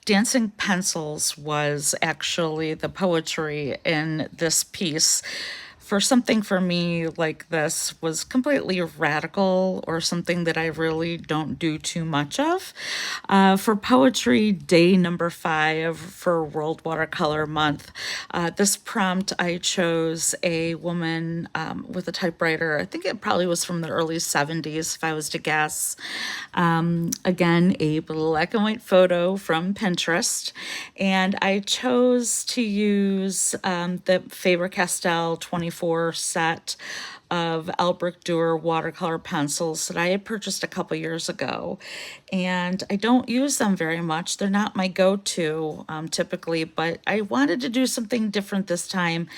dancing pencils was actually the poetry in this piece. For something for me like this was completely radical or something that I really don't do too much of. For poetry day number 5 for World Watercolor Month, this prompt I chose a woman with a typewriter. I think it probably was from the early 70s, if I was to guess. Again, a black and white photo from Pinterest. And I chose to use the Faber-Castell 24 set of Albrecht Dürer watercolor pencils that I had purchased a couple years ago. And I don't use them very much. They're not my go-to typically, but I wanted to do something different this time.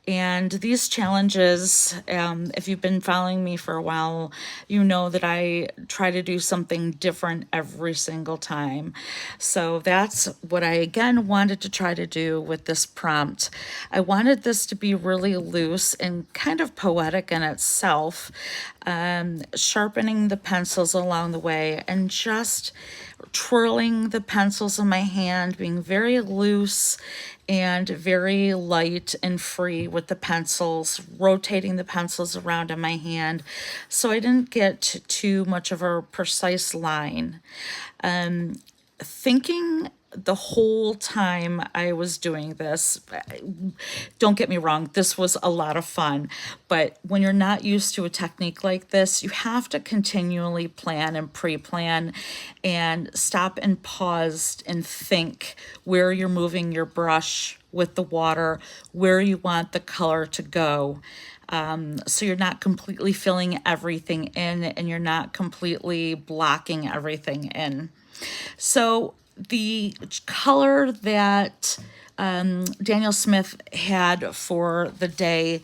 And these challenges, if you've been following me for a while, you know that I try to do something different every single time. So that's what I again wanted to try to do with this prompt. I wanted this to be really loose and kind of poetic in itself, sharpening the pencils along the way and just twirling the pencils in my hand, being very loose and very light and free with the pencils, rotating the pencils around in my hand so I didn't get too much of a precise line. Thinking the whole time I was doing this, don't get me wrong, this was a lot of fun, but when you're not used to a technique like this, you have to continually plan and pre-plan and stop and pause and think where you're moving your brush with the water, where you want the color to go. So you're not completely filling everything in and you're not completely blocking everything in. So the color that Daniel Smith had for the day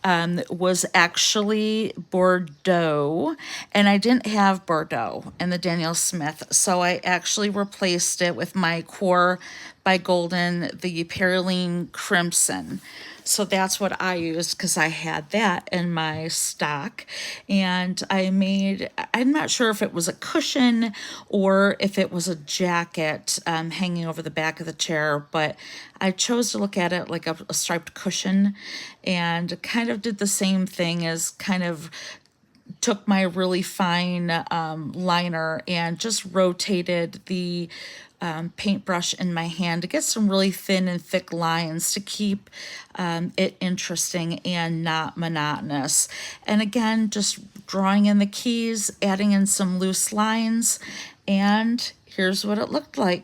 was actually Bordeaux, and I didn't have Bordeaux in the Daniel Smith, so I actually replaced it with my Core by Golden, the Perylene Crimson. So that's what I used because I had that in my stock. And I'm not sure if it was a cushion or if it was a jacket hanging over the back of the chair, but I chose to look at it like a striped cushion and kind of did the same thing as kind of took my really fine liner and just rotated the paintbrush in my hand to get some really thin and thick lines to keep it interesting and not monotonous. And again, just drawing in the keys, adding in some loose lines, and here's what it looked like.